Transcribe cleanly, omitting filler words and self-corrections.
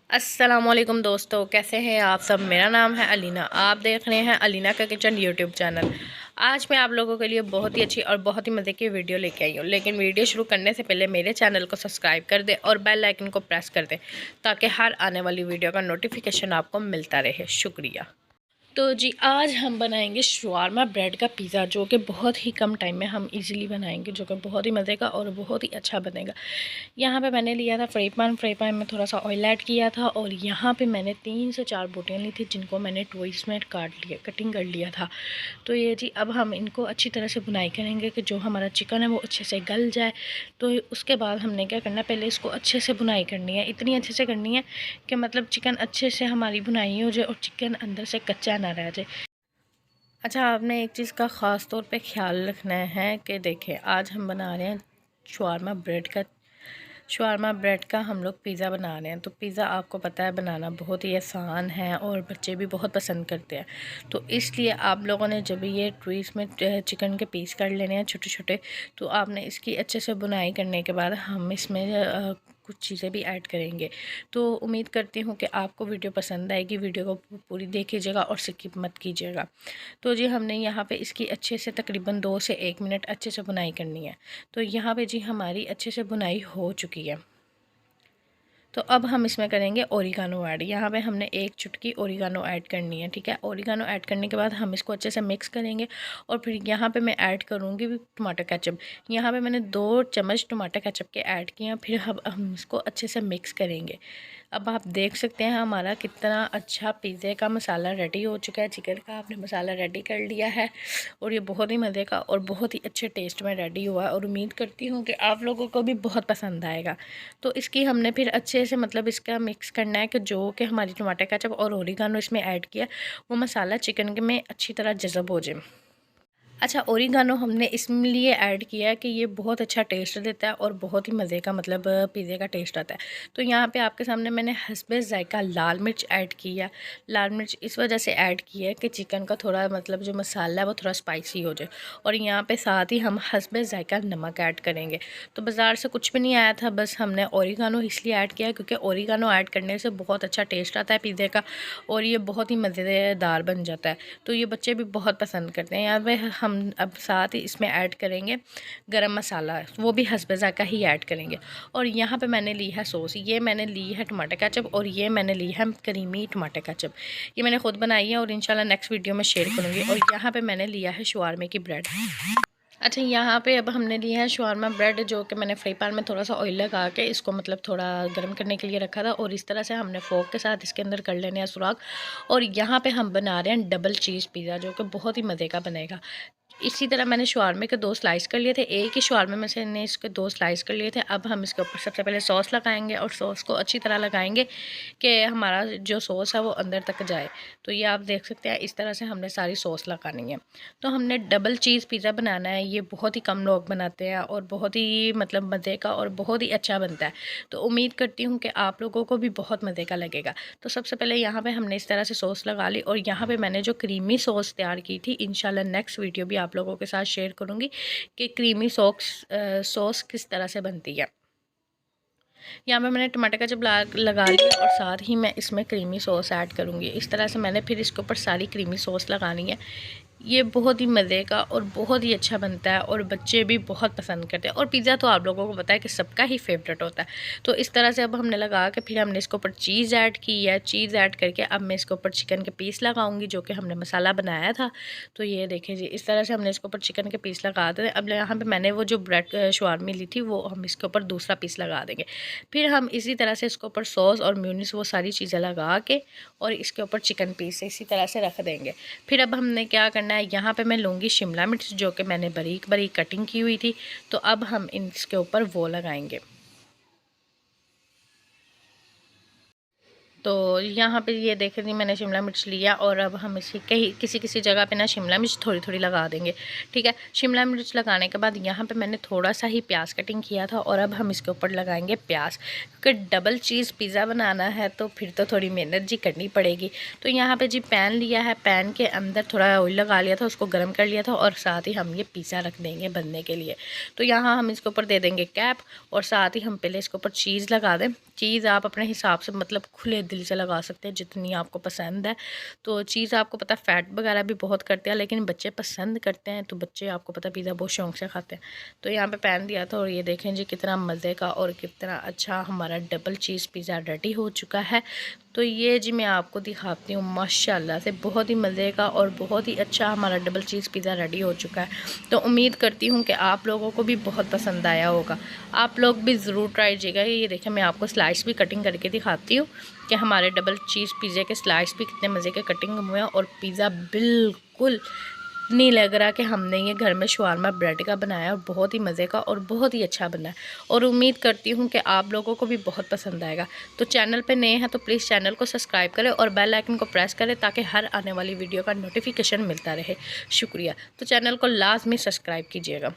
अस्सलामुअलैकुम दोस्तों, कैसे हैं आप सब। मेरा नाम है अलीना, आप देख रहे हैं अलीना का किचन यूट्यूब चैनल। आज मैं आप लोगों के लिए बहुत ही अच्छी और बहुत ही मज़े की वीडियो लेके आई हूँ। लेकिन वीडियो शुरू करने से पहले मेरे चैनल को सब्सक्राइब कर दें और बेल आइकन को प्रेस कर दें ताकि हर आने वाली वीडियो का नोटिफिकेशन आपको मिलता रहे। शुक्रिया। तो जी आज हम बनाएंगे शवारमा ब्रेड का पिज़्ज़ा, जो कि बहुत ही कम टाइम में हम इजीली बनाएंगे, जो कि बहुत ही मज़े का और बहुत ही अच्छा बनेगा। यहाँ पे मैंने लिया था फ्राई पैन में थोड़ा सा ऑयल ऐड किया था और यहाँ पे मैंने 3 से 4 बोटियाँ ली थी, जिनको मैंने ट्वाइस में कटिंग कर लिया था। तो ये जी अब हम इनको अच्छी तरह से बुनाई करेंगे कि जो हमारा चिकन है वो अच्छे से गल जाए। तो उसके बाद हमने क्या करना है, पहले इसको अच्छे से बुनाई करनी है, इतनी अच्छे से करनी है कि मतलब चिकन अच्छे से हमारी बुनाई हो जाए और चिकन अंदर से कच्चा ना रह जाए। अच्छा, आपने एक चीज़ का ख़ास तौर पे ख्याल रखना है कि देखें, आज हम बना रहे हैं शवारमा ब्रेड का हम लोग पिज़्ज़ा बना रहे हैं। तो पिज़्ज़ा आपको पता है बनाना बहुत ही आसान है और बच्चे भी बहुत पसंद करते हैं। तो इसलिए आप लोगों ने जब ये ट्वीस में चिकन के पीस कर लेने हैं छोटे छोटे, तो आपने इसकी अच्छे से बुनाई करने के बाद हम इसमें कुछ चीज़ें भी ऐड करेंगे। तो उम्मीद करती हूँ कि आपको वीडियो पसंद आएगी। वीडियो को पूरी देखिएगा और स्किप मत कीजिएगा। तो जी हमने यहाँ पे इसकी अच्छे से तकरीबन 2 से 1 मिनट अच्छे से बुनाई करनी है। तो यहाँ पे जी हमारी अच्छे से बुनाई हो चुकी है। तो अब हम इसमें करेंगे ओरिगानो ऐड। यहाँ पे हमने 1 चुटकी ओरिगानो ऐड करनी है, ठीक है। ओरिगानो ऐड करने के बाद हम इसको अच्छे से मिक्स करेंगे और फिर यहाँ पे मैं ऐड करूँगी टमाटो केचप। यहाँ पे मैंने 2 चम्मच टमाटो केचप के ऐड किए हैं। फिर हम इसको अच्छे से मिक्स करेंगे। अब आप देख सकते हैं हमारा कितना अच्छा पिज़्ज़े का मसाला रेडी हो चुका है। चिकन का आपने मसाला रेडी कर लिया है और ये बहुत ही मज़े का और बहुत ही अच्छे टेस्ट में रेडी हुआ है और उम्मीद करती हूँ कि आप लोगों को भी बहुत पसंद आएगा। तो इसकी हमने फिर अच्छे से मतलब इसका मिक्स करना है कि जो कि हमारी टमाटर केचप और ओरिगानो इसमें ऐड किया, वो मसाला चिकन के में अच्छी तरह जज़ब हो जाए। अच्छा, ओरिगानो हमने इसलिए ऐड किया है कि ये बहुत अच्छा टेस्ट देता है और बहुत ही मज़े का मतलब पिज़्ज़े का टेस्ट आता है। तो यहाँ पे आपके सामने मैंने हस्बे ज़ायक़ा लाल मिर्च ऐड की है। लाल मिर्च इस वजह से ऐड की है कि चिकन का थोड़ा मतलब जो मसाला है वो थोड़ा स्पाइसी हो जाए। और यहाँ पे साथ ही हम हस्बे ज़ायक़ा नमक ऐड करेंगे। तो बाज़ार से कुछ भी नहीं आया था, बस हमने ओरिगानो इसलिए ऐड किया क्योंकि ओरिगानो ऐड करने से बहुत अच्छा टेस्ट आता है पिज़्ज़े का और ये बहुत ही मज़ेदार बन जाता है। तो ये बच्चे भी बहुत पसंद करते हैं। यहाँ पे हम अब साथ ही इसमें ऐड करेंगे गरम मसाला, वो भी हस्बे ज़ायक़ा ही ऐड करेंगे। और यहाँ पे मैंने ली है सॉस, ये मैंने ली है टमाटर केचप और ये मैंने ली है क्रीमी टमाटर केचप। ये मैंने खुद बनाई है और इंशाल्लाह नेक्स्ट वीडियो में शेयर करूँगी। और यहाँ पे मैंने लिया है शवारमे की ब्रेड। अच्छा, यहाँ पे अब हमने लिया है शवारमा ब्रेड, जो कि मैंने फ्राई पैन में थोड़ा सा ऑयल लगा के इसको मतलब थोड़ा गर्म करने के लिए रखा था और इस तरह से हमने फोक के साथ इसके अंदर कर लेने हैं सुराख। और यहाँ पे हम बना रहे हैं डबल चीज़ पिज़्ज़ा, जो कि बहुत ही मज़े का बनेगा। इसी तरह मैंने शवारमे के 2 स्लाइस कर लिए थे, एक ही शवारमे में से ने इसके 2 स्लाइस कर लिए थे। अब हम इसके ऊपर सबसे पहले सॉस लगाएंगे और सॉस को अच्छी तरह लगाएंगे कि हमारा जो सॉस है वो अंदर तक जाए। तो ये आप देख सकते हैं, इस तरह से हमने सारी सॉस लगानी है। तो हमने डबल चीज़ पिज़्ज़ा बनाना है। ये बहुत ही कम लोग बनाते हैं और बहुत ही मतलब मज़े का और बहुत ही अच्छा बनता है। तो उम्मीद करती हूँ कि आप लोगों को भी बहुत मज़े का लगेगा। तो सबसे पहले यहाँ पे हमने इस तरह से सॉस लगा ली और यहाँ पे मैंने जो क्रीमी सॉस तैयार की थी, इंशाल्लाह नेक्स्ट वीडियो भी आप लोगों के साथ शेयर करूँगी कि क्रीमी सॉस किस तरह से बनती है। यहाँ पे मैंने टमाटर का जब लगा लिया और साथ ही मैं इसमें क्रीमी सॉस ऐड करूँगी। इस तरह से मैंने फिर इसके ऊपर सारी क्रीमी सॉस लगानी है। ये बहुत ही मज़े का और बहुत ही अच्छा बनता है और बच्चे भी बहुत पसंद करते हैं। और पिज़्ज़ा तो आप लोगों को पता है कि सबका ही फेवरेट होता है। तो इस तरह से अब हमने लगा के फिर हमने इसके ऊपर चीज़ ऐड की है। चीज़ ऐड करके अब मैं इसके ऊपर चिकन के पीस लगाऊंगी, जो कि हमने मसाला बनाया था। तो ये देखिए जी, इस तरह से हमने इसके ऊपर चिकन के पीस लगा दें। अब यहाँ पे मैंने वो जो ब्रेड शवारमी ली थी, वो हम इसके ऊपर दूसरा पीस लगा देंगे। फिर हम इसी तरह से इसके ऊपर सॉस और म्यूनिस वो सारी चीज़ें लगा के और इसके ऊपर चिकन पीस इसी तरह से रख देंगे। फिर अब हमने क्या करना है, यहाँ पे मैं लूँगी शिमला मिर्च, जो कि मैंने बारीक बारीक कटिंग की हुई थी। तो अब हम इसके ऊपर वो लगाएंगे। तो यहाँ पे ये देखें जी मैंने शिमला मिर्च लिया और अब हम इसी कहीं किसी किसी जगह पे ना शिमला मिर्च थोड़ी थोड़ी लगा देंगे। ठीक है, शिमला मिर्च लगाने के बाद यहाँ पे मैंने थोड़ा सा ही प्याज कटिंग किया था और अब हम इसके ऊपर लगाएंगे प्याज, क्योंकि डबल चीज़ पिज़्ज़ा बनाना है तो फिर तो थोड़ी मेहनत जी करनी पड़ेगी। तो यहाँ पर जी पैन लिया है, पैन के अंदर थोड़ा ऑयल लगा लिया था, उसको गर्म कर लिया था और साथ ही हम ये पिज़्ज़ा रख देंगे बनने के लिए। तो यहाँ हम इसके ऊपर दे देंगे कैप और साथ ही हम पहले इसके ऊपर चीज़ लगा दें। चीज़ आप अपने हिसाब से मतलब खुले दिल से लगा सकते हैं जितनी आपको पसंद है। तो चीज़ आपको पता फ़ैट वगैरह भी बहुत करते हैं, लेकिन बच्चे पसंद करते हैं, तो बच्चे आपको पता पिज़्ज़ा बहुत शौक़ से खाते हैं। तो यहाँ पे पैन दिया था और ये देखें जी कितना मज़े का और कितना अच्छा हमारा डबल चीज़ पिज़्ज़ा रेडी हो चुका है। तो ये जी मैं आपको दिखाती हूँ, माशाल्लाह से बहुत ही मज़े का और बहुत ही अच्छा हमारा डबल चीज़ पिज़्ज़ा रेडी हो चुका है। तो उम्मीद करती हूँ कि आप लोगों को भी बहुत पसंद आया होगा। आप लोग भी ज़रूर ट्राई कीजिएगा। ये देखें मैं आपको स्लाइस भी कटिंग करके दिखाती हूँ कि हमारे डबल चीज़ पिज़्ज़े के स्लाइस भी कितने मज़े के कटिंग हुए हैं और पिज़्ज़ा बिल्कुल नहीं लग रहा कि हमने ये घर में शवारमा ब्रेड का बनाया और बहुत ही मज़े का और बहुत ही अच्छा बना है। और उम्मीद करती हूँ कि आप लोगों को भी बहुत पसंद आएगा। तो चैनल पे नए हैं तो प्लीज़ चैनल को सब्सक्राइब करें और बेल आइकन को प्रेस करें ताकि हर आने वाली वीडियो का नोटिफिकेशन मिलता रहे। शुक्रिया। तो चैनल को लाजमी सब्सक्राइब कीजिएगा।